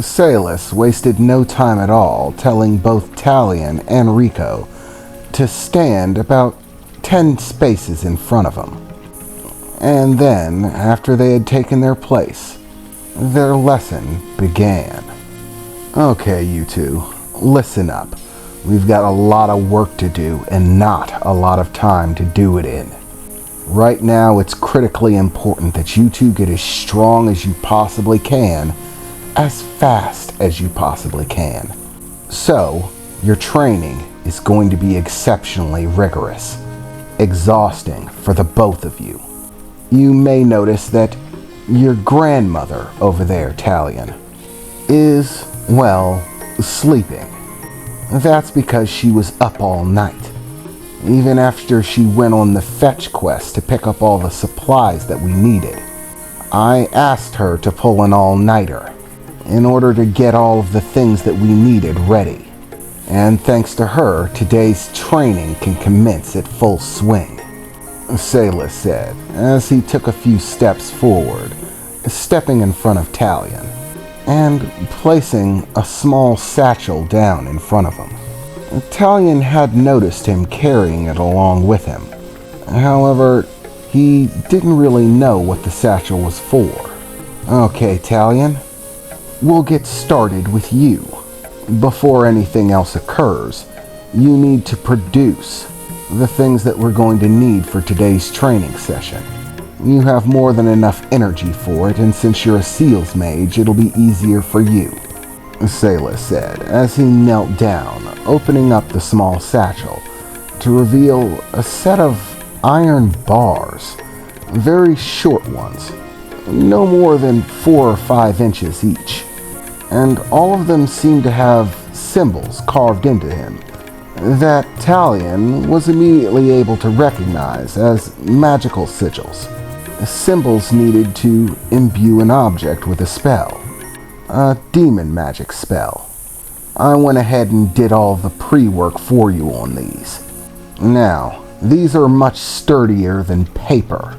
Salus wasted no time at all telling both Talion and Rico to stand about 10 spaces in front of him. And then, after they had taken their place, their lesson began. Okay, you two, listen up. We've got a lot of work to do and not a lot of time to do it in. Right now, it's critically important that you two get as strong as you possibly can, as fast as you possibly can. So, your training is going to be exceptionally rigorous, exhausting for the both of you. You may notice that your grandmother over there, Talion, is, well, sleeping. That's because she was up all night, even after she went on the fetch quest to pick up all the supplies that we needed. I asked her to pull an all-nighter in order to get all of the things that we needed ready. And thanks to her, today's training can commence at full swing, Salus said, as he took a few steps forward, stepping in front of Talion, and placing a small satchel down in front of him. Talion had noticed him carrying it along with him. However, he didn't really know what the satchel was for. Okay, Talion, we'll get started with you. Before anything else occurs, you need to produce the things that we're going to need for today's training session. You have more than enough energy for it, and since you're a seals mage, it'll be easier for you, Salus said, as he knelt down, opening up the small satchel to reveal a set of iron bars, very short ones, no more than 4 or 5 inches each, and all of them seemed to have symbols carved into him that Talion was immediately able to recognize as magical sigils. Symbols needed to imbue an object with a spell, a demon magic spell. I went ahead and did all the pre-work for you on these. Now, these are much sturdier than paper,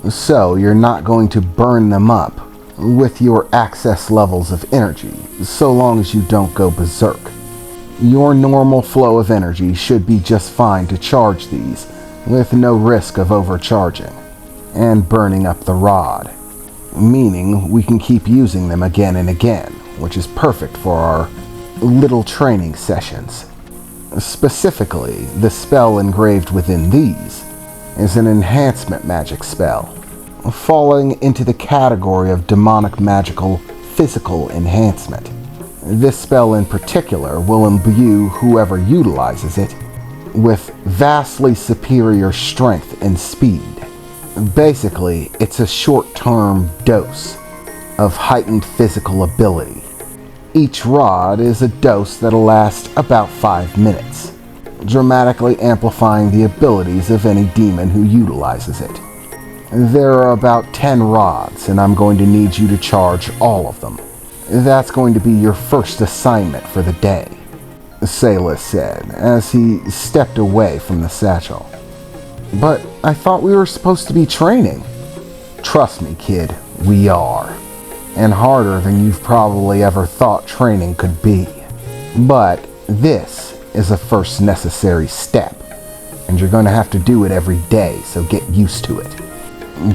so you're not going to burn them up with your access levels of energy, so long as you don't go berserk. Your normal flow of energy should be just fine to charge these, with no risk of overcharging and burning up the rod, meaning we can keep using them again and again, which is perfect for our little training sessions. Specifically, the spell engraved within these is an enhancement magic spell, falling into the category of demonic magical physical enhancement. This spell in particular will imbue whoever utilizes it with vastly superior strength and speed. Basically, it's a short-term dose of heightened physical ability. Each rod is a dose that'll last about 5 minutes, dramatically amplifying the abilities of any demon who utilizes it. There are about 10 rods, and I'm going to need you to charge all of them. That's going to be your first assignment for the day, Salus said, as he stepped away from the satchel. But I thought we were supposed to be training. Trust me, kid, we are. And harder than you've probably ever thought training could be. But this is a first necessary step, and you're going to have to do it every day, so get used to it.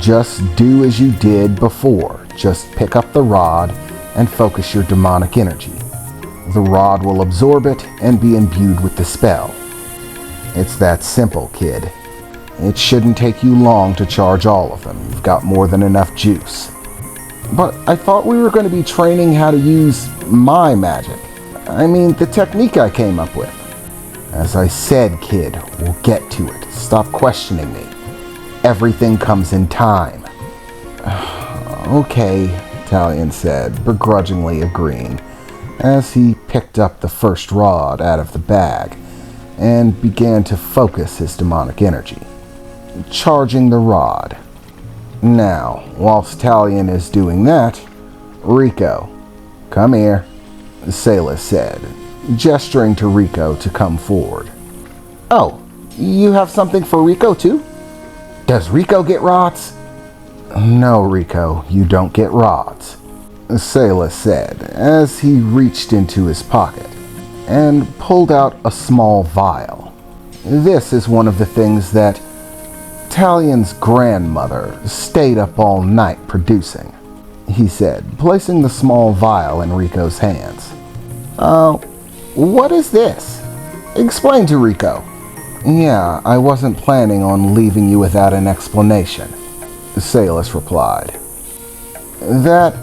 Just do as you did before. Just pick up the rod and focus your demonic energy. The rod will absorb it and be imbued with the spell. It's that simple, kid. It shouldn't take you long to charge all of them. You've got more than enough juice. But I thought we were going to be training how to use my magic. I mean, the technique I came up with. As I said, kid, we'll get to it. Stop questioning me. Everything comes in time. Okay, Talion said, begrudgingly agreeing, as he picked up the first rod out of the bag and began to focus his demonic energy, charging the rod. Now, whilst Talion is doing that, Rico, come here, Salus said, gesturing to Rico to come forward. Oh, you have something for Rico too? Does Rico get rods? No, Rico, you don't get rods. Sayla said as he reached into his pocket and pulled out a small vial. This is one of the things that Talion's grandmother stayed up all night producing, he said, placing the small vial in Rico's hands. What is this? Explain to Rico. Yeah, I wasn't planning on leaving you without an explanation, Sayla replied. That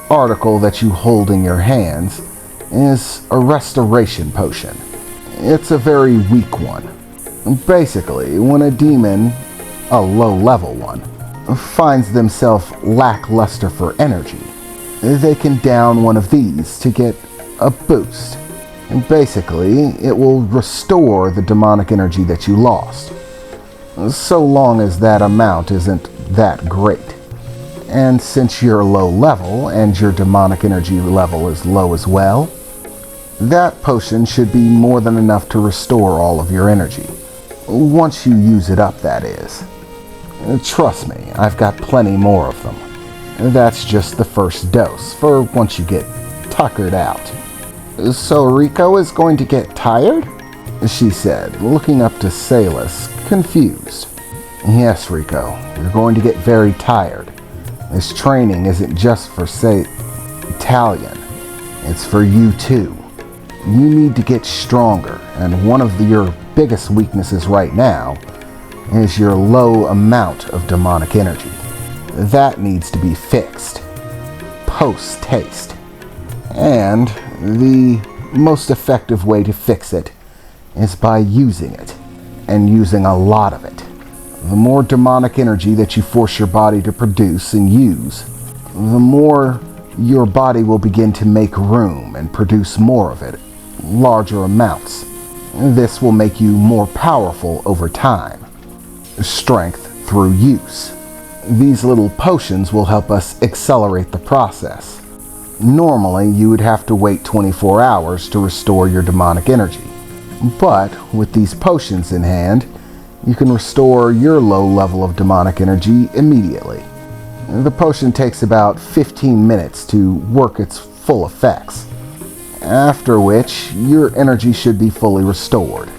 article that you hold in your hands is a restoration potion. It's a very weak one. Basically, when a demon, a low-level one, finds themselves lackluster for energy, they can down one of these to get a boost. Basically, it will restore the demonic energy that you lost, so long as that amount isn't that great. And since you're low level and your demonic energy level is low as well, that potion should be more than enough to restore all of your energy. Once you use it up, that is. Trust me, I've got plenty more of them. That's just the first dose for once you get tuckered out. So Rico is going to get tired? She said, looking up to Salus, confused. Yes, Rico, you're going to get very tired. This training isn't just for, Talion. It's for you too. You need to get stronger, and one of your biggest weaknesses right now is your low amount of demonic energy. That needs to be fixed. Post-taste. And the most effective way to fix it is by using it, and using a lot of it. The more demonic energy that you force your body to produce and use, the more your body will begin to make room and produce more of it, larger amounts. This will make you more powerful over time. Strength through use. These little potions will help us accelerate the process. Normally, you would have to wait 24 hours to restore your demonic energy. But with these potions in hand, you can restore your low level of demonic energy immediately. The potion takes about 15 minutes to work its full effects, after which your energy should be fully restored,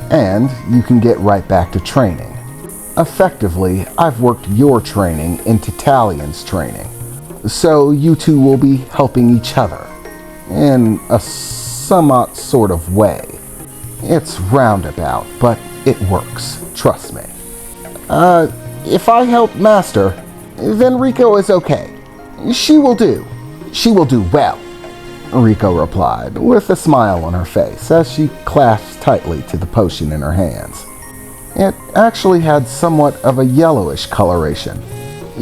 and you can get right back to training. Effectively, I've worked your training into Talion's training, so you two will be helping each other, in a somewhat sort of way. It's roundabout, but it works, trust me. If I help Master, then Rico is okay. She will do well, Rico replied, with a smile on her face as she clasped tightly to the potion in her hands. It actually had somewhat of a yellowish coloration,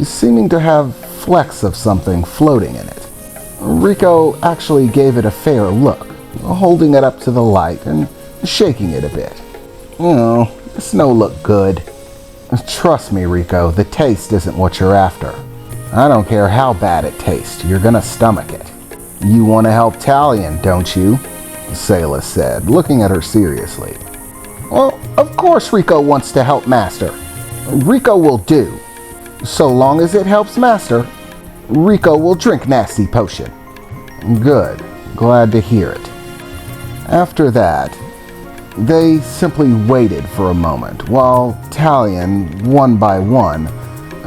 seeming to have flecks of something floating in it. Rico actually gave it a fair look, holding it up to the light and shaking it a bit. This no look good. Trust me, Rico, the taste isn't what you're after. I don't care how bad it tastes, you're gonna stomach it. You want to help Talion, don't you? Sayla said, looking at her seriously. Well, of course Rico wants to help Master. Rico will do. So long as it helps Master, Rico will drink nasty potion. Good. Glad to hear it. After that, they simply waited for a moment while Talion, one by one,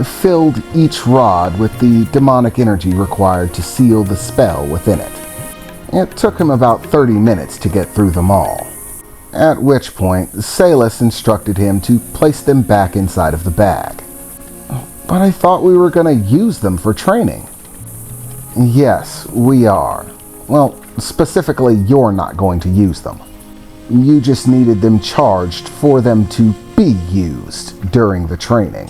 filled each rod with the demonic energy required to seal the spell within it. It took him about 30 minutes to get through them all, at which point Salus instructed him to place them back inside of the bag. But I thought we were going to use them for training. Yes, we are. Well, specifically, you're not going to use them. You just needed them charged for them to be used during the training.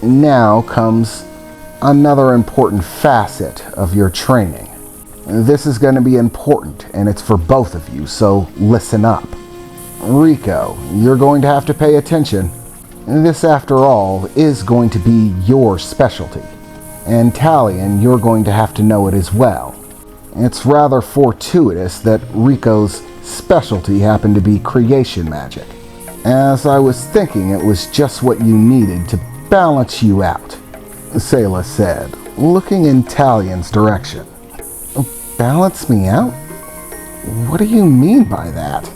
Now comes another important facet of your training. This is going to be important, and it's for both of you, so listen up. Rico, you're going to have to pay attention. This, after all, is going to be your specialty. And Talion, you're going to have to know it as well. It's rather fortuitous that Rico's specialty happened to be creation magic, as I was thinking it was just what you needed to balance you out, Sayla said, looking in Talion's direction. Balance me out? What do you mean by that?